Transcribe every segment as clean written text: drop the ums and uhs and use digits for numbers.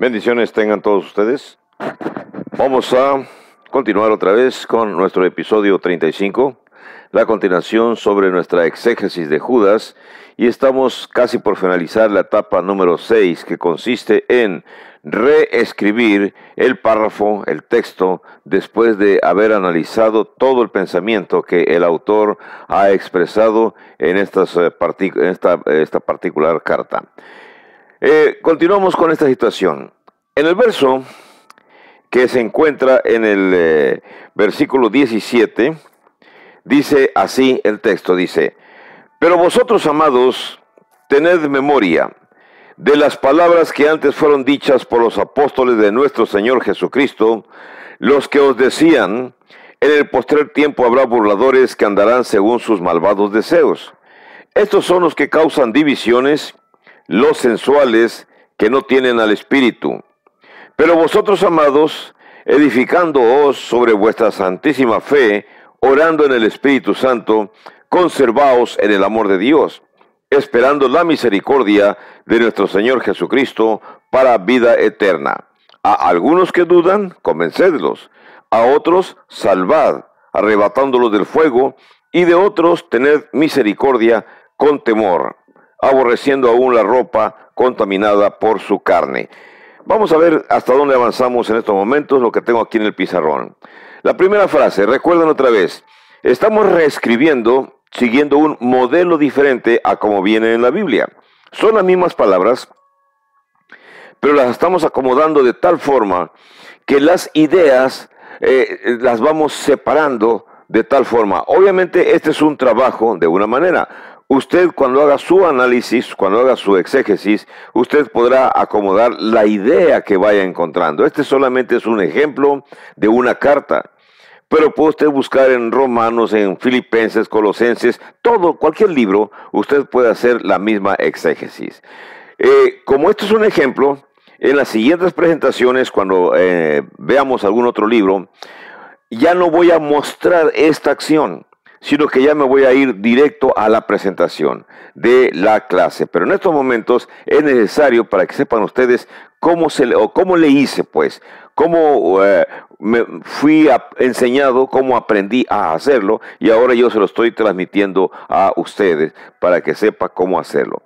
Bendiciones tengan todos ustedes. Vamos a continuar otra vez con nuestro episodio 35, la continuación sobre nuestra exégesis de Judas, y estamos casi por finalizar la etapa número 6, que consiste en reescribir el párrafo, el texto, después de haber analizado todo el pensamiento que el autor ha expresado en esta particular carta. Continuamos con esta situación. En el verso que se encuentra en el versículo 17, dice así el texto, dice: pero vosotros, amados, tened memoria de las palabras que antes fueron dichas por los apóstoles de nuestro Señor Jesucristo, los que os decían: en el postrer tiempo habrá burladores que andarán según sus malvados deseos. Estos son los que causan divisiones, los sensuales, que no tienen al Espíritu. Pero vosotros, amados, edificándoos sobre vuestra santísima fe, orando en el Espíritu Santo, conservaos en el amor de Dios, esperando la misericordia de nuestro Señor Jesucristo para vida eterna. A algunos que dudan, convencedlos; a otros, salvad, arrebatándolos del fuego; y de otros, tened misericordia con temor, aborreciendo aún la ropa contaminada por su carne. Vamos a ver hasta dónde avanzamos en estos momentos, lo que tengo aquí en el pizarrón. La primera frase, recuerden otra vez, estamos reescribiendo, siguiendo un modelo diferente a como viene en la Biblia. Son las mismas palabras, pero las estamos acomodando de tal forma que las ideas las vamos separando de tal forma. Obviamente este es un trabajo de una manera. Usted, cuando haga su análisis, cuando haga su exégesis, usted podrá acomodar la idea que vaya encontrando. Este solamente es un ejemplo de una carta, pero puede usted buscar en Romanos, en Filipenses, Colosenses, cualquier libro, usted puede hacer la misma exégesis. Como esto es un ejemplo, en las siguientes presentaciones, cuando veamos algún otro libro, ya no voy a mostrar esta acción, sino que ya me voy a ir directo a la presentación de la clase. Pero en estos momentos es necesario para que sepan ustedes cómo le hice, pues, cómo me fui enseñado, cómo aprendí a hacerlo, y ahora yo se lo estoy transmitiendo a ustedes para que sepan cómo hacerlo.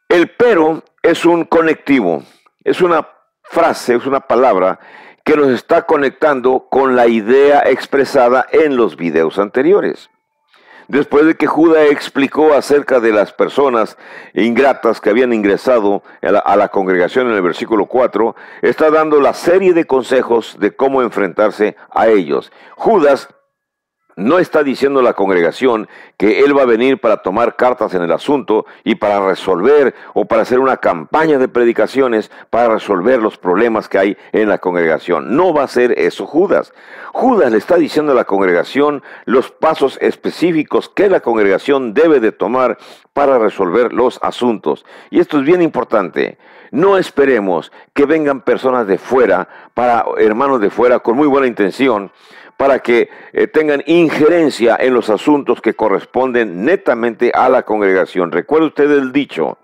El pero es un conectivo, es una frase, es una palabra que nos está conectando con la idea expresada en los videos anteriores. Después de que Judas explicó acerca de las personas ingratas que habían ingresado a la congregación en el versículo 4, está dando la serie de consejos de cómo enfrentarse a ellos. Judas no está diciendo a la congregación que él va a venir para tomar cartas en el asunto y para resolver o para hacer una campaña de predicaciones para resolver los problemas que hay en la congregación. No va a ser eso Judas. Judas le está diciendo a la congregación los pasos específicos que la congregación debe de tomar para resolver los asuntos. Y esto es bien importante. No esperemos que vengan personas de fuera, hermanos de fuera con muy buena intención, para que tengan injerencia en los asuntos que corresponden netamente a la congregación. Recuerde usted el dicho: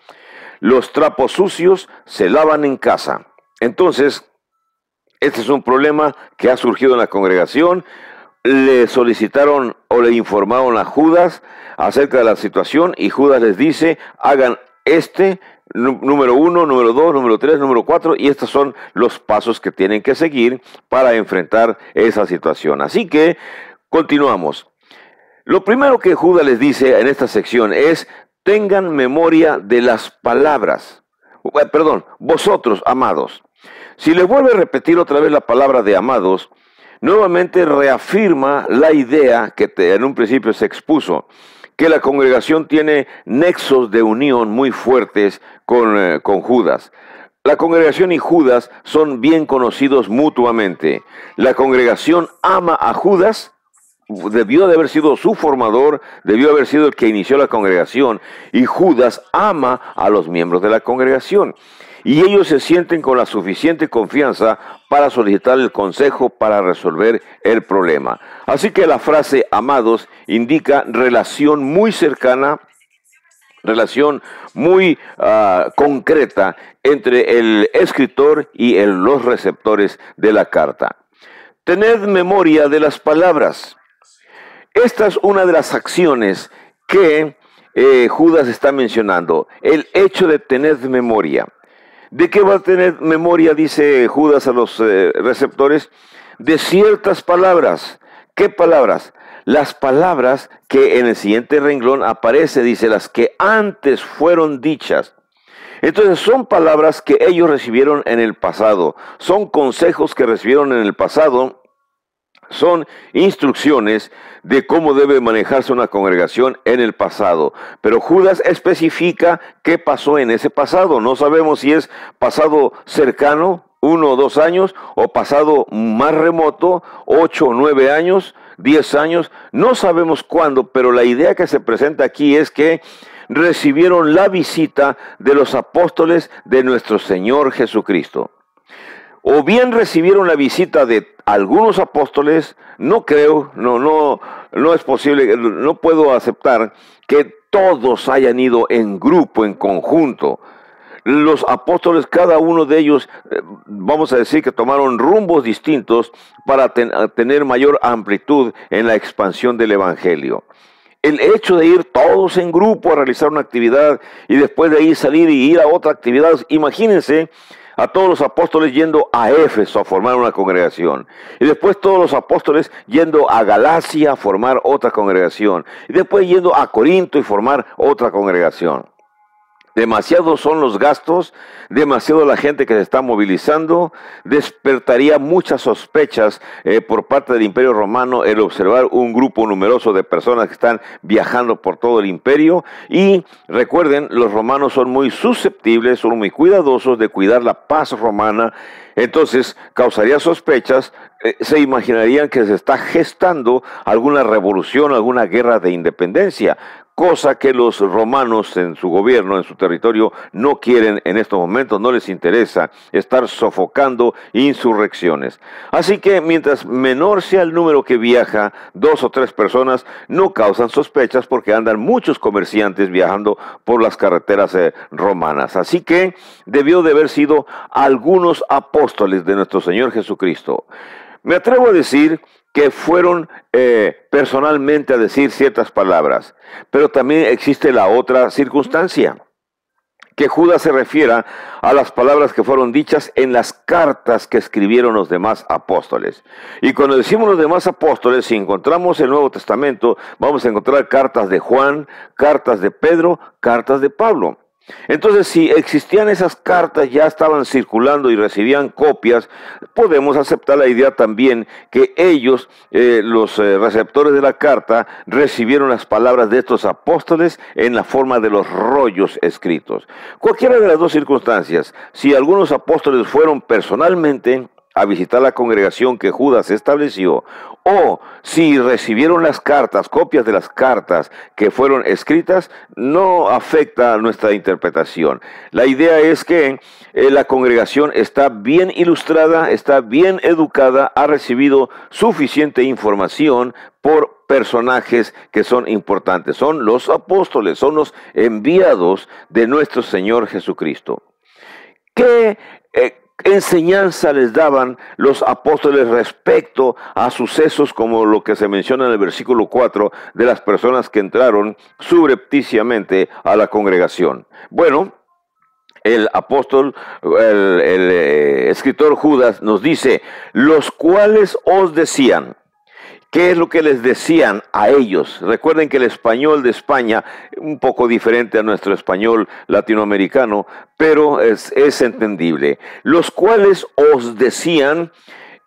los trapos sucios se lavan en casa. Entonces, este es un problema que ha surgido en la congregación. Le solicitaron o le informaron a Judas acerca de la situación, y Judas les dice: hagan número 1, número 2, número 3, número 4, y estos son los pasos que tienen que seguir para enfrentar esa situación. Así que continuamos. Lo primero que Judas les dice en esta sección es: tengan memoria de las palabras. Vosotros, amados. Si les vuelve a repetir otra vez la palabra de amados, nuevamente reafirma la idea que en un principio se expuso, que la congregación tiene nexos de unión muy fuertes con Judas. La congregación y Judas son bien conocidos mutuamente. La congregación ama a Judas, debió de haber sido su formador, debió haber sido el que inició la congregación, y Judas ama a los miembros de la congregación. Y ellos se sienten con la suficiente confianza para solicitar el consejo para resolver el problema. Así que la frase amados indica relación muy cercana relación muy concreta entre el escritor y los receptores de la carta. Tened memoria de las palabras. Esta es una de las acciones que Judas está mencionando, el hecho de tener memoria. ¿De qué va a tener memoria, dice Judas a los receptores? De ciertas palabras. ¿Qué palabras? Las palabras que en el siguiente renglón aparece, dice, las que antes fueron dichas. Entonces son palabras que ellos recibieron en el pasado, son consejos que recibieron en el pasado, son instrucciones de cómo debe manejarse una congregación en el pasado. Pero Judas especifica qué pasó en ese pasado. No sabemos si es pasado cercano, 1 o 2 años, o pasado más remoto, 8 o 9 años, 10 años. No sabemos cuándo, pero la idea que se presenta aquí es que recibieron la visita de los apóstoles de nuestro Señor Jesucristo. O bien recibieron la visita de algunos apóstoles, no creo, no es posible, no puedo aceptar que todos hayan ido en grupo, en conjunto. Los apóstoles, cada uno de ellos, vamos a decir que tomaron rumbos distintos para tener mayor amplitud en la expansión del Evangelio. El hecho de ir todos en grupo a realizar una actividad y después de ahí salir y ir a otra actividad, imagínense a todos los apóstoles yendo a Éfeso a formar una congregación, y después todos los apóstoles yendo a Galacia a formar otra congregación, y después yendo a Corinto y formar otra congregación. Demasiados son los gastos, demasiado la gente que se está movilizando, despertaría muchas sospechas por parte del Imperio Romano el observar un grupo numeroso de personas que están viajando por todo el imperio. Y recuerden, los romanos son muy susceptibles, son muy cuidadosos de cuidar la paz romana. Entonces causaría sospechas, se imaginarían que se está gestando alguna revolución, alguna guerra de independencia, cosa que los romanos en su gobierno, en su territorio, no quieren en estos momentos, no les interesa estar sofocando insurrecciones. Así que mientras menor sea el número que viaja, 2 o 3 personas, no causan sospechas porque andan muchos comerciantes viajando por las carreteras romanas. Así que debió de haber sido algunos apóstoles de nuestro Señor Jesucristo. Me atrevo a decir que fueron personalmente a decir ciertas palabras, pero también existe la otra circunstancia, que Judas se refiera a las palabras que fueron dichas en las cartas que escribieron los demás apóstoles. Y cuando decimos los demás apóstoles, si encontramos el Nuevo Testamento, vamos a encontrar cartas de Juan, cartas de Pedro, cartas de Pablo. Entonces, si existían esas cartas, ya estaban circulando y recibían copias, podemos aceptar la idea también que ellos, los receptores de la carta, recibieron las palabras de estos apóstoles en la forma de los rollos escritos. Cualquiera de las dos circunstancias, si algunos apóstoles fueron personalmente a visitar la congregación que Judas estableció, o si recibieron las cartas, copias de las cartas que fueron escritas, no afecta nuestra interpretación. La idea es que la congregación está bien ilustrada, está bien educada, ha recibido suficiente información por personajes que son importantes. Son los apóstoles, son los enviados de nuestro Señor Jesucristo. ¿Qué enseñanza les daban los apóstoles respecto a sucesos como lo que se menciona en el versículo 4 de las personas que entraron subrepticiamente a la congregación? Bueno, el apóstol, el escritor Judas nos dice, los cuales os decían. ¿Qué es lo que les decían a ellos? Recuerden que el español de España, un poco diferente a nuestro español latinoamericano, pero es entendible. Los cuales os decían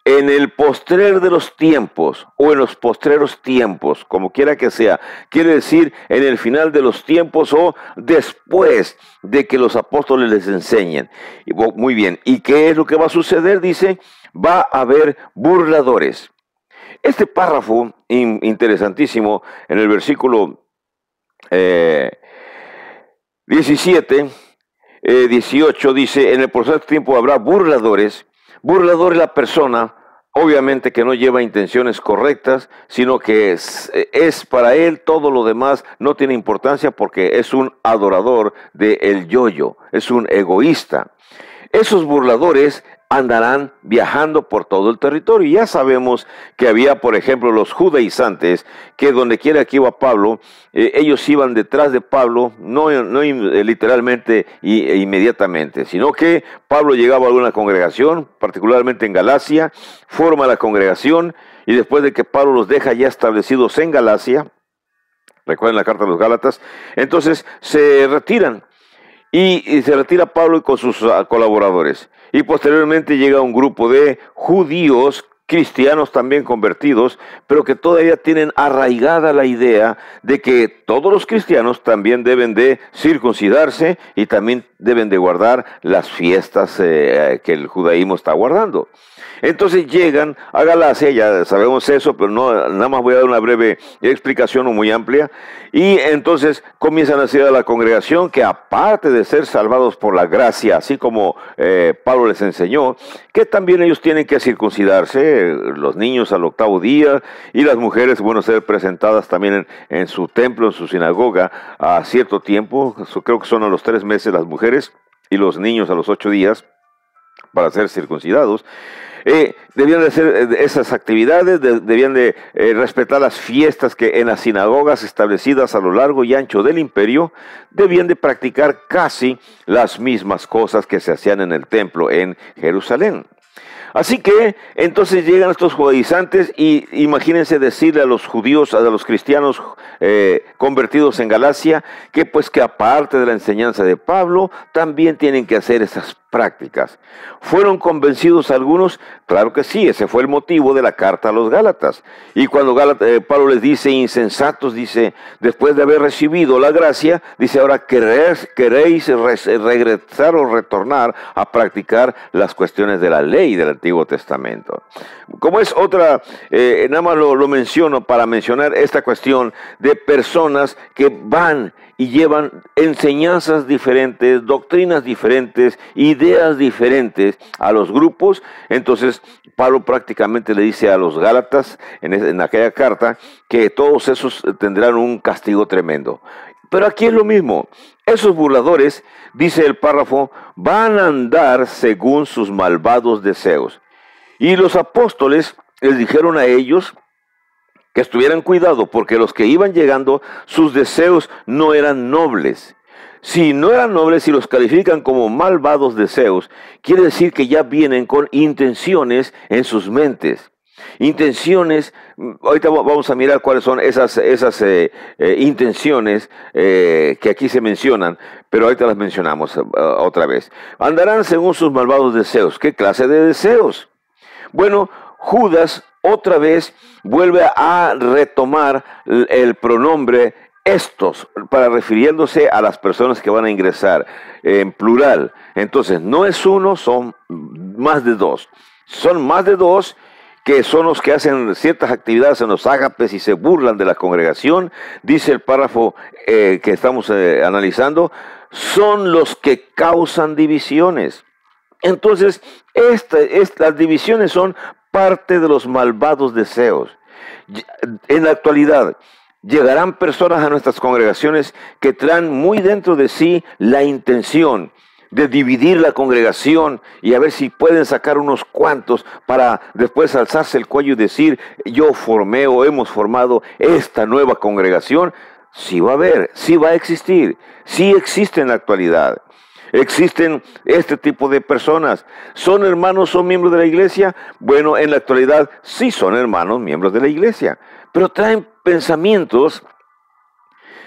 en el postrer de los tiempos, o en los postreros tiempos, como quiera que sea, quiere decir en el final de los tiempos o después de que los apóstoles les enseñen. Muy bien, ¿y qué es lo que va a suceder? Dice, va a haber burladores. Este párrafo interesantísimo en el versículo 17, 18 dice, en el proceso de tiempo habrá burladores. Burlador es la persona obviamente que no lleva intenciones correctas, sino que es para él todo lo demás no tiene importancia porque es un adorador del yo-yo, es un egoísta. Esos burladores andarán viajando por todo el territorio. Y ya sabemos que había, por ejemplo, los judaizantes, que donde quiera que iba Pablo, ellos iban detrás de Pablo, no literalmente e inmediatamente, sino que Pablo llegaba a alguna congregación, particularmente en Galacia, forma la congregación, y después de que Pablo los deja ya establecidos en Galacia, recuerden la carta de los Gálatas, entonces se retiran. Y se retira Pablo con sus colaboradores. Y posteriormente llega un grupo de judíos, cristianos también convertidos, pero que todavía tienen arraigada la idea de que todos los cristianos también deben de circuncidarse y también deben de guardar las fiestas que el judaísmo está guardando. Entonces llegan a Galacia, ya sabemos eso, pero no, nada más voy a dar una breve explicación no muy amplia, y entonces comienzan a decir a la congregación que aparte de ser salvados por la gracia, así como Pablo les enseñó, que también ellos tienen que circuncidarse, los niños al 8º día, y las mujeres, bueno, ser presentadas también en su templo, en su sinagoga, a cierto tiempo, creo que son a los 3 meses las mujeres, y los niños a los 8 días, para ser circuncidados. Debían de hacer esas actividades, debían de respetar las fiestas que en las sinagogas establecidas a lo largo y ancho del imperio, debían de practicar casi las mismas cosas que se hacían en el templo en Jerusalén. Así que entonces llegan estos judaizantes y imagínense decirle a los judíos, a los cristianos convertidos en Galacia, que pues que aparte de la enseñanza de Pablo, también tienen que hacer esas prácticas. ¿Fueron convencidos algunos? Claro que sí, ese fue el motivo de la carta a los Gálatas. Y cuando Pablo les dice insensatos, dice, después de haber recibido la gracia, dice, ahora queréis regresar o retornar a practicar las cuestiones de la ley del Antiguo Testamento. Como es otra, nada más lo menciono para mencionar esta cuestión de personas que van y llevan enseñanzas diferentes, doctrinas diferentes, ideas diferentes a los grupos. Entonces Pablo prácticamente le dice a los Gálatas en aquella carta que todos esos tendrán un castigo tremendo. Pero aquí es lo mismo. Esos burladores, dice el párrafo, van a andar según sus malvados deseos. Y los apóstoles les dijeron a ellos que estuvieran cuidado, porque los que iban llegando, sus deseos no eran nobles. Si no eran nobles y los califican como malvados deseos, quiere decir que ya vienen con intenciones en sus mentes. Intenciones, ahorita vamos a mirar cuáles son esas intenciones que aquí se mencionan, pero ahorita las mencionamos otra vez. Andarán según sus malvados deseos. ¿Qué clase de deseos? Bueno, Judas otra vez vuelve a retomar el pronombre estos, para refiriéndose a las personas que van a ingresar, en plural. Entonces, no es uno, son más de dos. Son más de dos que son los que hacen ciertas actividades en los ágapes y se burlan de la congregación. Dice el párrafo que estamos analizando, son los que causan divisiones. Entonces, las divisiones son parte de los malvados deseos. En la actualidad, llegarán personas a nuestras congregaciones que traen muy dentro de sí la intención de dividir la congregación y a ver si pueden sacar unos cuantos para después alzarse el cuello y decir, yo formé o hemos formado esta nueva congregación. Sí va a haber, sí va a existir, sí existe en la actualidad. Existen este tipo de personas. ¿Son hermanos, son miembros de la iglesia? Bueno, en la actualidad sí son hermanos, miembros de la iglesia, pero traen pensamientos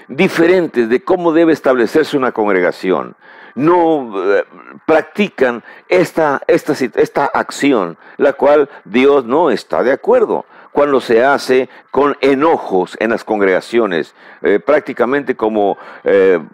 diferentes de cómo debe establecerse una congregación. No practican esta acción, la cual Dios no está de acuerdo. Cuando se hace con enojos en las congregaciones, prácticamente como,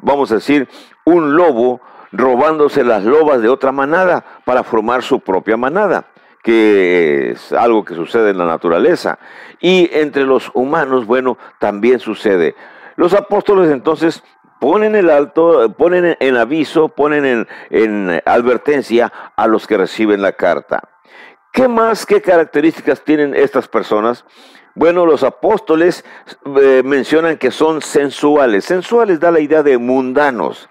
vamos a decir, un lobo robándose las lobas de otra manada para formar su propia manada, que es algo que sucede en la naturaleza. Y entre los humanos, bueno, también sucede. Los apóstoles entonces ponen el alto, ponen en aviso, ponen en advertencia a los que reciben la carta. ¿Qué más, qué características tienen estas personas? Bueno, los apóstoles mencionan que son sensuales. Sensuales da la idea de mundanos.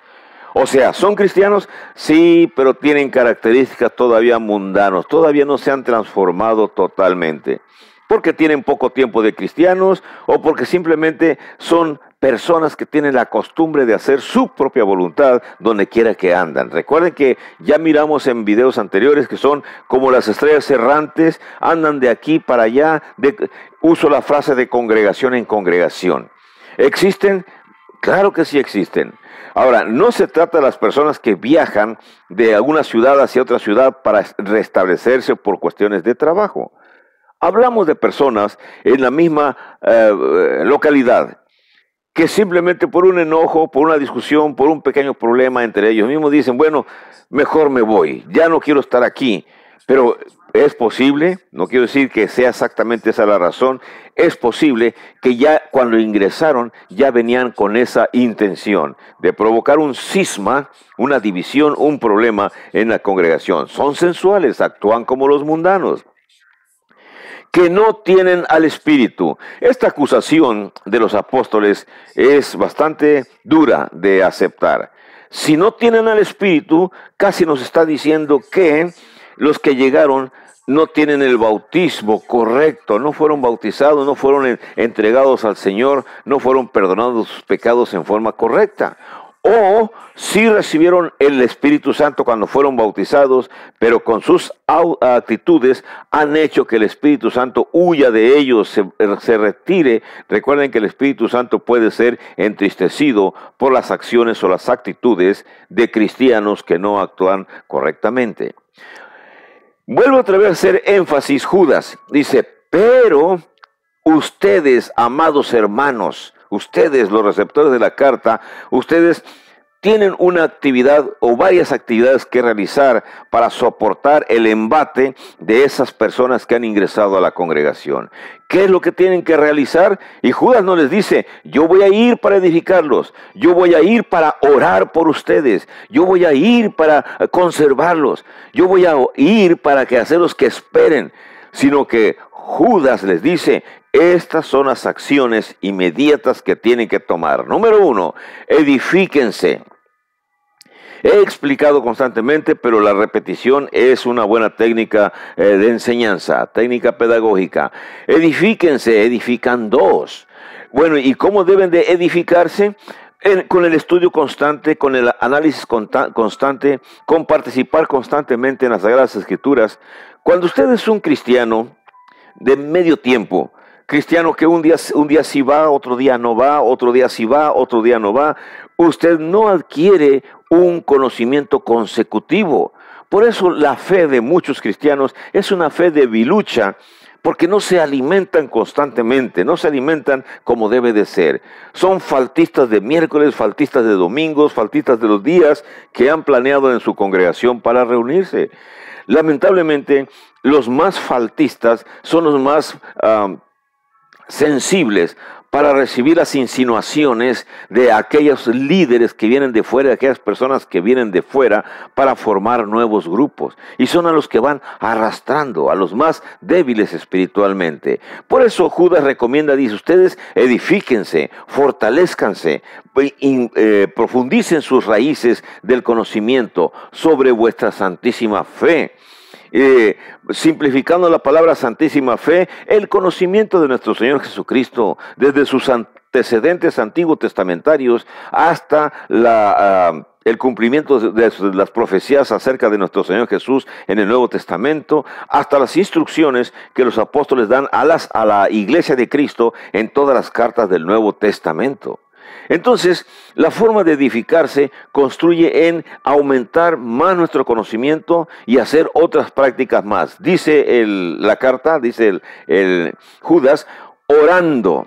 O sea, ¿son cristianos? Sí, pero tienen características todavía mundanos. Todavía no se han transformado totalmente. Porque tienen poco tiempo de cristianos o porque simplemente son personas que tienen la costumbre de hacer su propia voluntad donde quiera que andan. Recuerden que ya miramos en videos anteriores que son como las estrellas errantes, andan de aquí para allá. Uso la frase de congregación en congregación. ¿Existen? Claro que sí existen. Ahora, no se trata de las personas que viajan de alguna ciudad hacia otra ciudad para restablecerse por cuestiones de trabajo. Hablamos de personas en la misma localidad que simplemente por un enojo, por una discusión, por un pequeño problema entre ellos mismos dicen, bueno, mejor me voy, ya no quiero estar aquí. Pero es posible, no quiero decir que sea exactamente esa la razón, es posible que ya cuando ingresaron ya venían con esa intención de provocar un cisma, una división, un problema en la congregación. Son sensuales, actúan como los mundanos, que no tienen al Espíritu. Esta acusación de los apóstoles es bastante dura de aceptar. Si no tienen al Espíritu, casi nos está diciendo que los que llegaron no tienen el bautismo correcto, no fueron bautizados, no fueron entregados al Señor, no fueron perdonados sus pecados en forma correcta. O sí recibieron el Espíritu Santo cuando fueron bautizados, pero con sus actitudes han hecho que el Espíritu Santo huya de ellos, se retire. Recuerden que el Espíritu Santo puede ser entristecido por las acciones o las actitudes de cristianos que no actúan correctamente. Vuelvo otra vez a hacer énfasis, Judas dice, pero ustedes, amados hermanos, ustedes, los receptores de la carta, ustedes tienen una actividad o varias actividades que realizar para soportar el embate de esas personas que han ingresado a la congregación. ¿Qué es lo que tienen que realizar? Y Judas no les dice, yo voy a ir para edificarlos, yo voy a ir para orar por ustedes, yo voy a ir para conservarlos, yo voy a ir para que hacerlos que esperen, sino que Judas les dice, estas son las acciones inmediatas que tienen que tomar. Número 1, edifíquense. He explicado constantemente, pero la repetición es una buena técnica de enseñanza, técnica pedagógica. Edifíquense, edifican dos. Bueno, ¿y cómo deben de edificarse? Con el estudio constante, con el análisis constante, con participar constantemente en las Sagradas Escrituras. Cuando usted es un cristiano de medio tiempo, cristiano que un día sí va, otro día no va, otro día sí va, otro día no va, usted no adquiere un conocimiento consecutivo. Por eso la fe de muchos cristianos es una fe debilucha, porque no se alimentan constantemente, no se alimentan como debe de ser. Son faltistas de miércoles, faltistas de domingos, faltistas de los días que han planeado en su congregación para reunirse. Lamentablemente, los más faltistas son los más sensibles para recibir las insinuaciones de aquellos líderes que vienen de fuera, de aquellas personas que vienen de fuera para formar nuevos grupos. Y son a los que van arrastrando, a los más débiles espiritualmente. Por eso Judas recomienda, dice, ustedes edifíquense, fortalezcanse, profundicen sus raíces del conocimiento sobre vuestra santísima fe. Simplificando la palabra santísima fe, el conocimiento de nuestro Señor Jesucristo, desde sus antecedentes antiguos testamentarios hasta el cumplimiento de las profecías acerca de nuestro Señor Jesús en el Nuevo Testamento, hasta las instrucciones que los apóstoles dan a la iglesia de Cristo en todas las cartas del Nuevo Testamento. Entonces, la forma de edificarse construye en aumentar más nuestro conocimiento y hacer otras prácticas más. Dice la carta, dice el Judas, orando.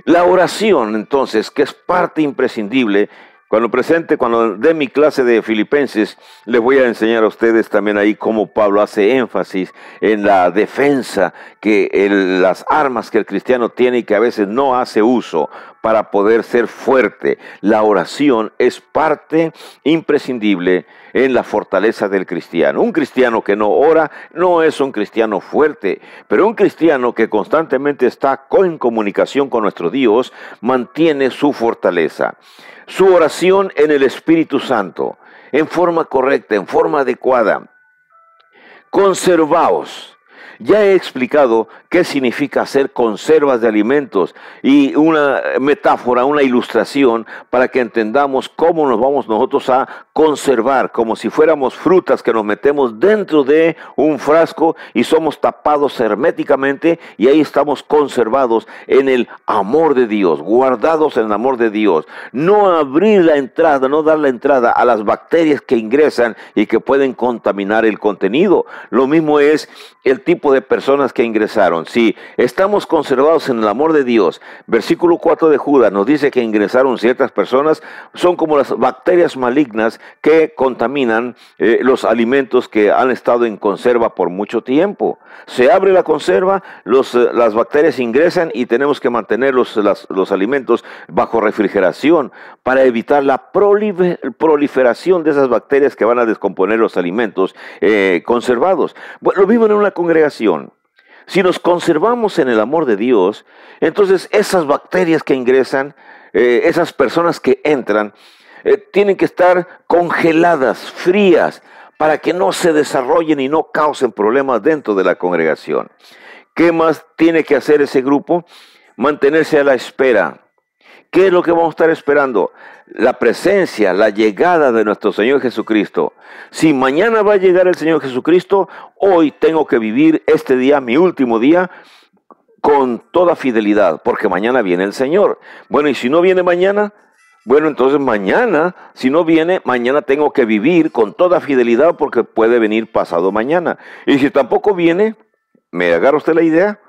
La oración, entonces, que es parte imprescindible. Cuando dé mi clase de Filipenses, les voy a enseñar a ustedes también ahí cómo Pablo hace énfasis en la defensa, las armas que el cristiano tiene y que a veces no hace uso para poder ser fuerte. La oración es parte imprescindible en la fortaleza del cristiano. Un cristiano que no ora no es un cristiano fuerte, pero un cristiano que constantemente está en comunicación con nuestro Dios mantiene su fortaleza. Su oración en el Espíritu Santo, en forma correcta, en forma adecuada. Conservaos. Ya he explicado qué significa hacer conservas de alimentos y una metáfora, una ilustración para que entendamos cómo nos vamos nosotros a conservar, como si fuéramos frutas que nos metemos dentro de un frasco y somos tapados herméticamente y ahí estamos conservados en el amor de Dios, guardados en el amor de Dios. No abrir la entrada, no dar la entrada a las bacterias que ingresan y que pueden contaminar el contenido. Lo mismo es el tipo de personas que ingresaron. Si estamos conservados en el amor de Dios, versículo 4 de Judas nos dice que ingresaron ciertas personas, son como las bacterias malignas que contaminan los alimentos que han estado en conserva por mucho tiempo. Se abre la conserva, las bacterias ingresan y tenemos que mantener los alimentos bajo refrigeración para evitar la proliferación de esas bacterias que van a descomponer los alimentos conservados. Bueno, lo mismo en una congregación. Si nos conservamos en el amor de Dios, entonces esas bacterias que ingresan, esas personas que entran, tienen que estar congeladas, frías, para que no se desarrollen y no causen problemas dentro de la congregación. ¿Qué más tiene que hacer ese grupo? Mantenerse a la espera. ¿Qué es lo que vamos a estar esperando? La presencia, la llegada de nuestro Señor Jesucristo. Si mañana va a llegar el Señor Jesucristo, hoy tengo que vivir este día, mi último día, con toda fidelidad, porque mañana viene el Señor. Bueno, y si no viene mañana, bueno, entonces mañana, si no viene, mañana tengo que vivir con toda fidelidad porque puede venir pasado mañana. Y si tampoco viene, ¿me agarra usted la idea?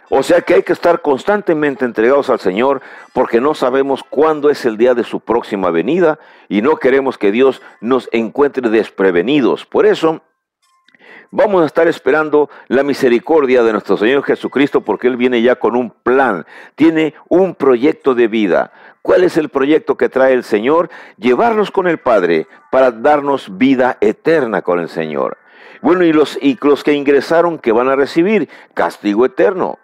O sea que hay que estar constantemente entregados al Señor porque no sabemos cuándo es el día de su próxima venida y no queremos que Dios nos encuentre desprevenidos. Por eso vamos a estar esperando la misericordia de nuestro Señor Jesucristo porque Él viene ya con un plan, tiene un proyecto de vida. ¿Cuál es el proyecto que trae el Señor? Llevarnos con el Padre para darnos vida eterna con el Señor. Bueno, y los que ingresaron, ¿qué van a recibir? Castigo eterno.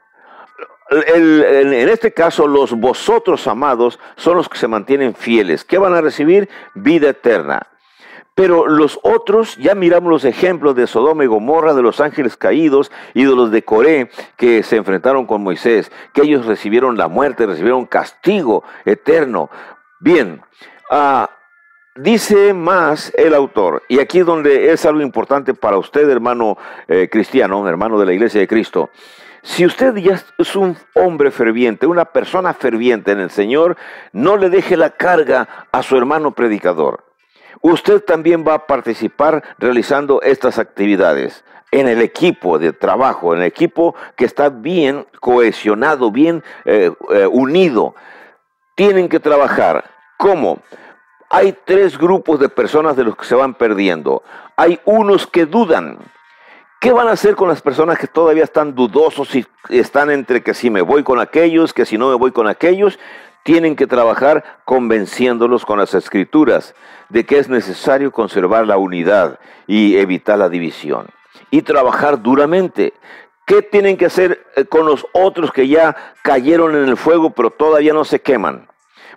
En este caso, los vosotros amados son los que se mantienen fieles. ¿Qué van a recibir? Vida eterna. Pero los otros, ya miramos los ejemplos de Sodoma y Gomorra, de los ángeles caídos y de los de Coré que se enfrentaron con Moisés, que ellos recibieron la muerte, recibieron castigo eterno. Bien, dice más el autor, y aquí es donde es algo importante para usted, hermano cristiano, hermano de la Iglesia de Cristo. Si usted ya es un hombre ferviente, una persona ferviente en el Señor, no le deje la carga a su hermano predicador. Usted también va a participar realizando estas actividades en el equipo de trabajo, en el equipo que está bien cohesionado, bien unido. Tienen que trabajar. ¿Cómo? Hay 3 grupos de personas de los que se van perdiendo. Hay unos que dudan. ¿Qué van a hacer con las personas que todavía están dudosos y están entre que si me voy con aquellos, que si no me voy con aquellos? Tienen que trabajar convenciéndolos con las Escrituras de que es necesario conservar la unidad y evitar la división. Y trabajar duramente. ¿Qué tienen que hacer con los otros que ya cayeron en el fuego pero todavía no se queman?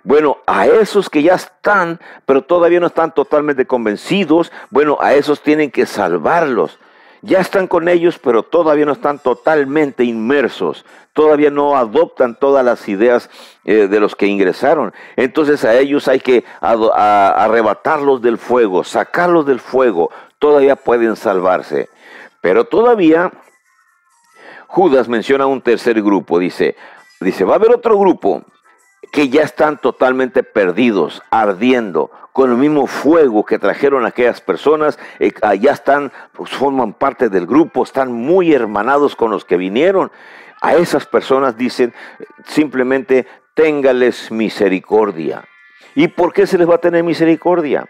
Bueno, a esos que ya están, pero todavía no están totalmente convencidos, bueno, a esos tienen que salvarlos. Ya están con ellos, pero todavía no están totalmente inmersos. Todavía no adoptan todas las ideas de los que ingresaron. Entonces a ellos hay que arrebatarlos del fuego, sacarlos del fuego. Todavía pueden salvarse. Pero todavía Judas menciona un tercer grupo. Dice, va a haber otro grupo que ya están totalmente perdidos, ardiendo, con el mismo fuego que trajeron aquellas personas, ya están, pues forman parte del grupo, están muy hermanados con los que vinieron. A esas personas dicen simplemente, téngales misericordia. ¿Y por qué se les va a tener misericordia?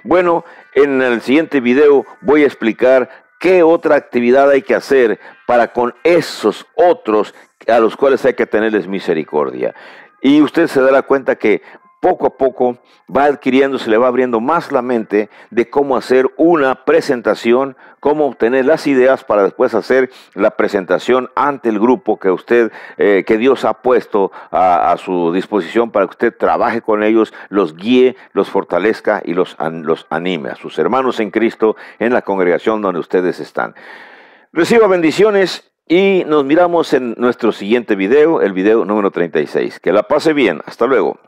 Bueno, en el siguiente video voy a explicar qué otra actividad hay que hacer para con esos otros a los cuales hay que tenerles misericordia. y usted se dará cuenta que poco a poco va adquiriendo, se le va abriendo más la mente de cómo hacer una presentación, cómo obtener las ideas para después hacer la presentación ante el grupo que usted, que Dios ha puesto a su disposición para que usted trabaje con ellos, los guíe, los fortalezca y los anime a sus hermanos en Cristo en la congregación donde ustedes están. Reciba bendiciones y nos miramos en nuestro siguiente video, el video número 36. Que la pase bien. Hasta luego.